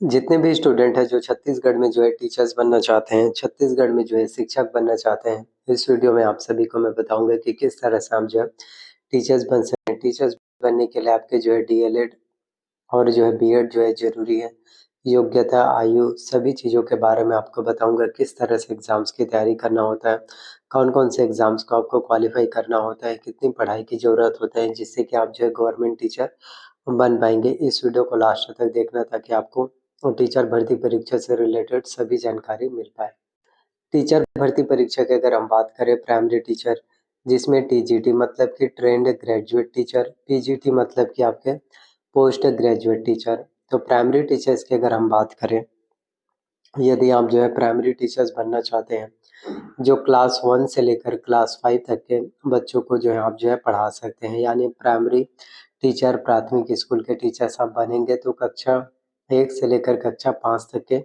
जितने भी स्टूडेंट हैं जो छत्तीसगढ़ में जो है टीचर्स बनना चाहते हैं, छत्तीसगढ़ में जो है शिक्षक बनना चाहते हैं, इस वीडियो में आप सभी को मैं बताऊँगा कि किस तरह से आप जो है टीचर्स बन सकते हैं। टीचर्स बनने के लिए आपके जो है डीएलएड और जो है बीएड जो है ज़रूरी है। योग्यता, आयु सभी चीज़ों के बारे में आपको बताऊँगा, किस तरह से एग्ज़ाम्स की तैयारी करना होता है, कौन-कौन से एग्ज़ाम्स को आपको क्वालीफ़ाई करना होता है, कितनी पढ़ाई की ज़रूरत होता है जिससे कि आप जो है गवर्नमेंट टीचर बन पाएँगे। इस वीडियो को लास्ट तक देखना ताकि आपको टीचर भर्ती परीक्षा से रिलेटेड सभी जानकारी मिल पाए। टीचर भर्ती परीक्षा की अगर हम बात करें, प्राइमरी टीचर जिसमें टीजीटी मतलब कि ट्रेंड ग्रेजुएट टीचर, पीजीटी मतलब कि आपके पोस्ट ग्रेजुएट टीचर। तो प्राइमरी टीचर्स की अगर हम बात करें, यदि आप जो है प्राइमरी टीचर्स बनना चाहते हैं, जो क्लास 1 से लेकर क्लास 5 तक के बच्चों को जो है आप जो है पढ़ा सकते हैं। यानी प्राइमरी टीचर, प्राथमिक स्कूल के टीचर्स आप बनेंगे तो कक्षा 1 से लेकर कक्षा 5 तक के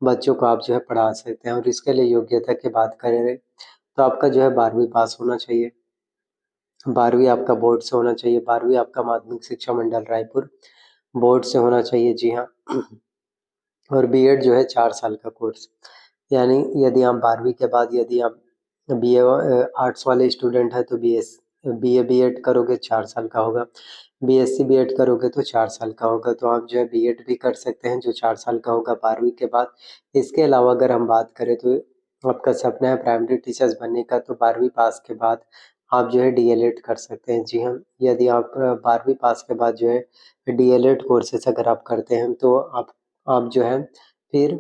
बच्चों को आप जो है पढ़ा सकते हैं। और इसके लिए योग्यता की बात करें तो आपका जो है 12वीं पास होना चाहिए। 12वीं आपका बोर्ड से होना चाहिए, 12वीं आपका माध्यमिक शिक्षा मंडल रायपुर बोर्ड से होना चाहिए। जी हाँ। और बीएड जो है 4 साल का कोर्स। यानी यदि आप 12वीं के बाद यदि आप बीए आर्ट्स वाले स्टूडेंट हैं तो बीए बीएड करोगे 4 साल का होगा। बीएससी बीएड करोगे तो 4 साल का होगा। तो आप जो है बीएड भी कर सकते हैं जो 4 साल का होगा 12वीं के बाद। इसके अलावा अगर हम बात करें तो आपका सपना है प्राइमरी टीचर्स बनने का, तो 12वीं पास के बाद आप जो है डीएलएड कर सकते हैं। जी हाँ, यदि आप 12वीं पास के बाद जो है डीएलएड कोर्सेस अगर आप करते हैं तो आप जो है फिर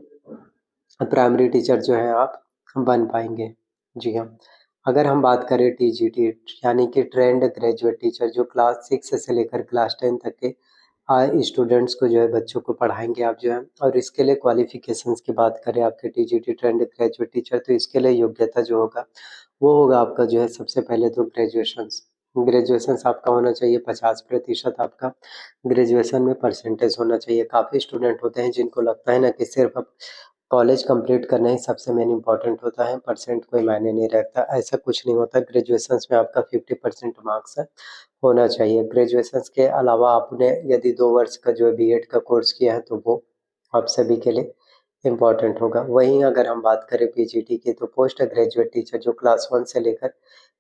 प्राइमरी टीचर जो है आप बन पाएँगे। जी हाँ, अगर हम बात करें टीजीटी यानी कि ट्रेंड ग्रेजुएट टीचर, जो क्लास 6 से लेकर क्लास 10 तक के स्टूडेंट्स को जो है बच्चों को पढ़ाएँगे आप जो है। और इसके लिए क्वालिफ़िकेशंस की बात करें आपके टीजीटी ट्रेंड ग्रेजुएट टीचर, तो इसके लिए योग्यता जो होगा वो होगा आपका जो है सबसे पहले तो ग्रेजुएशंस आपका होना चाहिए 50% आपका ग्रेजुएशन में परसेंटेज होना चाहिए। काफ़ी स्टूडेंट होते हैं जिनको लगता है ना कि सिर्फ़ अब कॉलेज कंप्लीट करना ही सबसे मेन इम्पोर्टेंट होता है, परसेंट कोई मायने नहीं रखता। ऐसा कुछ नहीं होता, ग्रेजुएशंस में आपका 50% मार्क्स होना चाहिए। ग्रेजुएशंस के अलावा आपने यदि 2 वर्ष का जो है बीएड का कोर्स किया है तो वो आप सभी के लिए इम्पोर्टेंट होगा। वहीं अगर हम बात करें पीजीटी की, तो पोस्ट ग्रेजुएट टीचर जो क्लास 1 से लेकर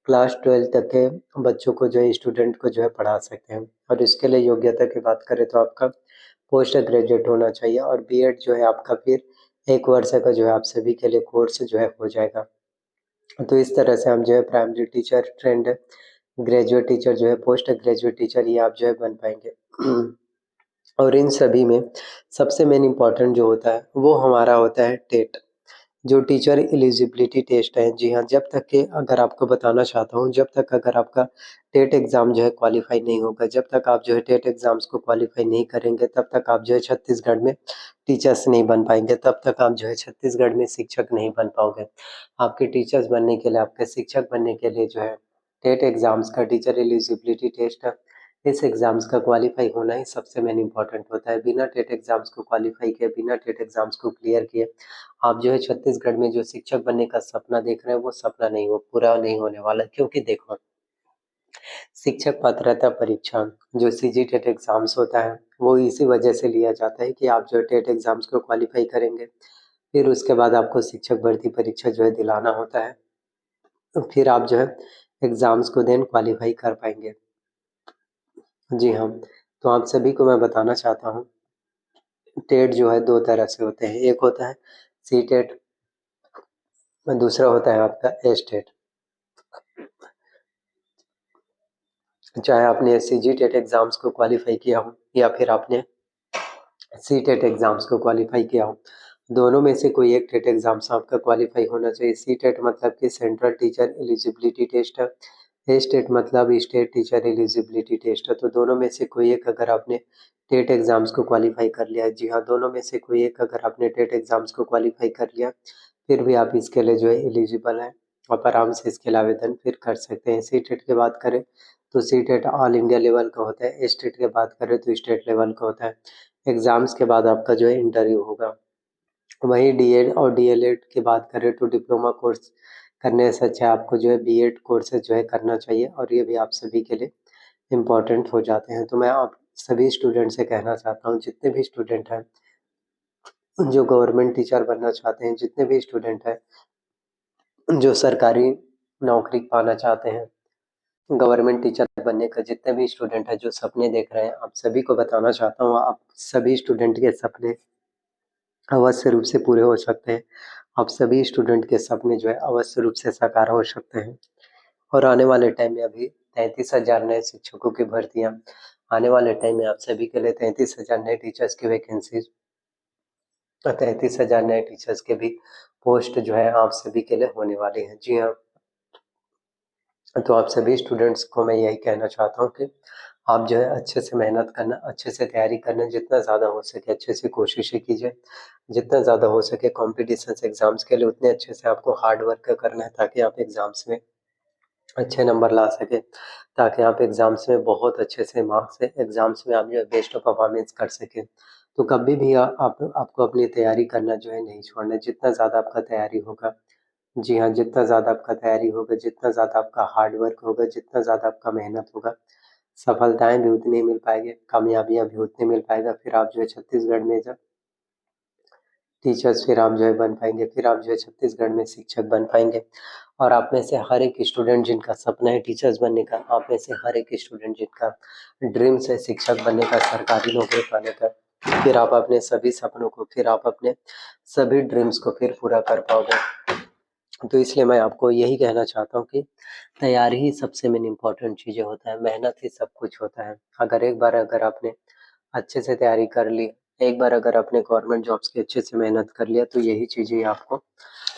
क्लास 12 तक के बच्चों को जो है स्टूडेंट को जो है पढ़ा सकते हैं। और इसके लिए योग्यता की बात करें तो आपका पोस्ट ग्रेजुएट होना चाहिए। और बीएड जो है आपका फिर 1 वर्ष का जो है आप सभी के लिए कोर्स जो है हो जाएगा। तो इस तरह से हम जो है primary teacher, trained graduate teacher जो है, पोस्ट ग्रेजुएट टीचर, ये आप जो है बन पाएँगे। और इन सभी में सबसे मेन इम्पोर्टेंट जो होता है वो हमारा होता है टेट, जो टीचर एलिजिबिलिटी टेस्ट है। जी हाँ, जब तक कि अगर आपको बताना चाहता हूँ, जब तक अगर आपका टेट एग्ज़ाम जो है क्वालीफाई नहीं होगा, जब तक आप जो है टेट एग्ज़ाम्स को क्वालीफाई नहीं करेंगे, तब तक आप जो है छत्तीसगढ़ में टीचर्स नहीं बन पाएँगे, तब तक आप जो है छत्तीसगढ़ में शिक्षक नहीं बन पाओगे। आपके टीचर्स बनने के लिए, आपके शिक्षक बनने के लिए जो है टेट एग्ज़ाम्स का, टीचर एलिजिबिलिटी टेस्ट है, इस एग्ज़ाम्स का क्वालीफाई होना ही सबसे मेन इम्पोर्टेंट होता है। बिना टेट एग्ज़ाम्स को क्वालीफाई किए, बिना टेट एग्ज़ाम्स को क्लियर किए आप जो है छत्तीसगढ़ में जो शिक्षक बनने का सपना देख रहे हैं वो सपना नहीं, वो पूरा नहीं होने वाला। क्योंकि देखो, शिक्षक पात्रता परीक्षा जो सीजी टेट एग्जाम्स होता है वो इसी वजह से लिया जाता है कि आप जो टेट एग्जाम्स को क्वालिफाई करेंगे, फिर उसके बाद आपको शिक्षक भर्ती परीक्षा जो है दिलाना होता है, तो फिर आप जो है एग्जाम्स को देन क्वालिफाई कर पाएंगे। जी हाँ, तो आप सभी को मैं बताना चाहता हूँ, टेट जो है 2 तरह से होते हैं, एक होता है सी-टेट, दूसरा होता है आपका एस-टेट। चाहे आपने सीजी-टेट एग्ज़ाम्स को क्वालिफ़ाई किया हो या फिर आपने सी-टेट एग्ज़ाम्स को क्वालिफ़ाई किया हो, दोनों में से कोई एक टेट एग्ज़ाम्स आपका क्वालिफ़ाई होना चाहिए। सी-टेट मतलब कि सेंट्रल टीचर एलिजिबिलिटी टेस्ट है, एस-टेट मतलब स्टेट टीचर एलिजिबिलिटी टेस्ट है। तो दोनों में से कोई एक अगर आपने टेट एग्ज़ाम्स को क्वालिफ़ाई कर लिया है, जी हाँ, दोनों में से कोई एक अगर आपने टेट एग्ज़ाम्स को क्वालिफ़ाई कर लिया, फिर भी आप इसके लिए जो है एलिजिबल हैं, आप आराम से इसके लिए आवेदन फिर कर सकते हैं। सी-टेट की बात करें तो सी-टेट ऑल इंडिया लेवल का होता है, एस-टेट की बात करें तो स्टेट लेवल का होता है। एग्ज़ाम्स के बाद आपका जो है इंटरव्यू होगा। वहीं डीएड और डीएलएड की बात करें तो डिप्लोमा कोर्स करने से अच्छा आपको जो है बीएड कोर्सेज़ जो है करना चाहिए, और ये भी आप सभी के लिए इम्पोर्टेंट हो जाते हैं। तो मैं आप सभी स्टूडेंट से कहना चाहता हूँ, जितने भी स्टूडेंट हैं जो गवर्नमेंट टीचर बनना चाहते हैं, जितने भी स्टूडेंट हैं, जो सरकारी नौकरी पाना चाहते हैं, गवर्नमेंट टीचर बनने का जितने भी स्टूडेंट हैं, जो सपने देख रहे हैं, आप सभी को बताना चाहता हूँ, आप सभी स्टूडेंट के सपने अवश्य रूप से पूरे हो सकते हैं। आप सभी स्टूडेंट के सपने जो है अवश्य रूप से साकार हो सकते हैं। और आने वाले टाइम में अभी 33,000 नए शिक्षकों की भर्तियाँ, आने वाले टाइम में आप सभी के लिए 33,000 नए टीचर्स की वैकेंसीज, 33,000 नए टीचर्स के भी पोस्ट जो है आप सभी के लिए होने वाली हैं। जी हाँ, तो आप सभी स्टूडेंट्स को मैं यही कहना चाहता हूँ कि आप जो है अच्छे से मेहनत करना, अच्छे से तैयारी करना, जितना ज़्यादा हो सके अच्छे से कोशिशें कीजिए, जितना ज़्यादा हो सके कॉम्पिटिशन्स एग्ज़ाम्स के लिए उतने अच्छे से आपको हार्ड वर्क करना है, ताकि आप एग्ज़ाम्स में अच्छे नंबर ला सकें, ताकि आप एग्ज़ाम्स में बहुत अच्छे से मार्क्स से एग्ज़ाम्स में आप जो है बेस्ट परफॉर्मेंस कर सकें। तो कभी भी आपको अपनी तैयारी करना जो है नहीं छोड़ना है, जितना ज़्यादा आपका तैयारी होगा, जी हाँ, जितना ज़्यादा आपका तैयारी होगा, जितना ज़्यादा आपका हार्ड वर्क होगा, जितना ज़्यादा आपका मेहनत होगा, सफलताएँ भी उतनी मिल पाएँगी, कामयाबियाँ भी उतनी मिल पाएगा। फिर आप जो है छत्तीसगढ़ में जब टीचर्स फिर आप जो है बन पाएँगे, फिर आप जो है छत्तीसगढ़ में शिक्षक बन पाएँगे। और आप में से हर एक स्टूडेंट जिनका सपना है टीचर्स बनने का, आप में से हर एक स्टूडेंट जिनका ड्रीम्स है शिक्षक बनने का, सरकारी नौकरी पाने का, फिर आप अपने सभी सपनों को, फिर आप अपने सभी ड्रीम्स को फिर पूरा कर पाओगे। तो इसलिए मैं आपको यही कहना चाहता हूँ कि तैयारी ही सबसे मेन इम्पोर्टेंट चीज़ें होता है, मेहनत ही सब कुछ होता है। अगर आपने अच्छे से तैयारी कर ली, एक बार अगर आपने गवर्नमेंट जॉब्स की अच्छे से मेहनत कर लिया, तो यही चीज़ें आपको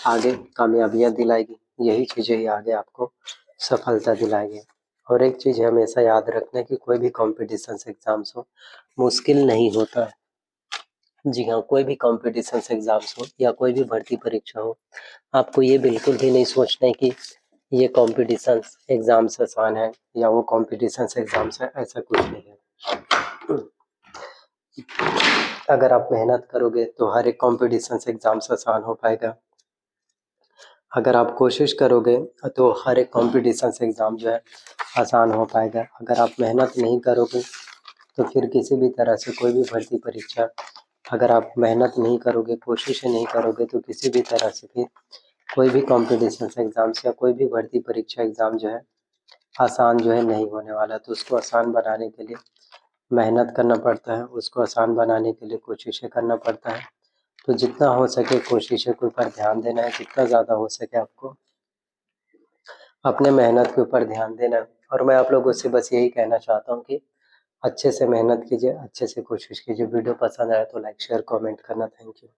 आगे कामयाबियाँ दिलाएगी, यही चीज़ें ही आगे आपको सफलता दिलाएगी। और एक चीज़ हमेशा याद रखना कि कोई भी कॉम्पिटिशन्स एग्ज़ाम्स हो, मुश्किल नहीं होता है। जी हाँ, कोई भी कॉम्पिटिशन्स एग्ज़ाम्स हो या कोई भी भर्ती परीक्षा हो, आपको ये बिल्कुल भी नहीं सोचना है कि ये कॉम्पिटिशन्स एग्ज़ाम्स आसान है या वो कॉम्पिटिशन्स एग्ज़ाम्स है, ऐसा कुछ नहीं है। अगर आप मेहनत करोगे तो हर एक कॉम्पिटिशन्स एग्ज़ाम्स आसान हो पाएगा। अगर आप कोशिश करोगे तो हर एक कॉम्पिटिशन्स एग्ज़ाम जो है आसान हो पाएगा। अगर आप मेहनत नहीं करोगे तो फिर किसी भी तरह से कोई भी भर्ती परीक्षा, अगर आप मेहनत नहीं करोगे, कोशिशें नहीं करोगे, तो किसी भी तरह से फिर कोई भी कॉम्पिटिशन्स एग्ज़ाम्स या कोई भी भर्ती परीक्षा एग्ज़ाम जो है आसान जो है नहीं होने वाला। तो उसको आसान बनाने के लिए मेहनत करना पड़ता है, उसको आसान बनाने के लिए कोशिशें करना पड़ता है। तो जितना हो सके कोशिशों के ऊपर ध्यान देना है, जितना ज़्यादा हो सके आपको अपने मेहनत के ऊपर ध्यान देना है। और मैं आप लोगों से बस यही कहना चाहता हूँ कि अच्छे से मेहनत कीजिए, अच्छे से कोशिश कीजिए। वीडियो पसंद आया तो लाइक, शेयर, कमेंट करना। Thank you.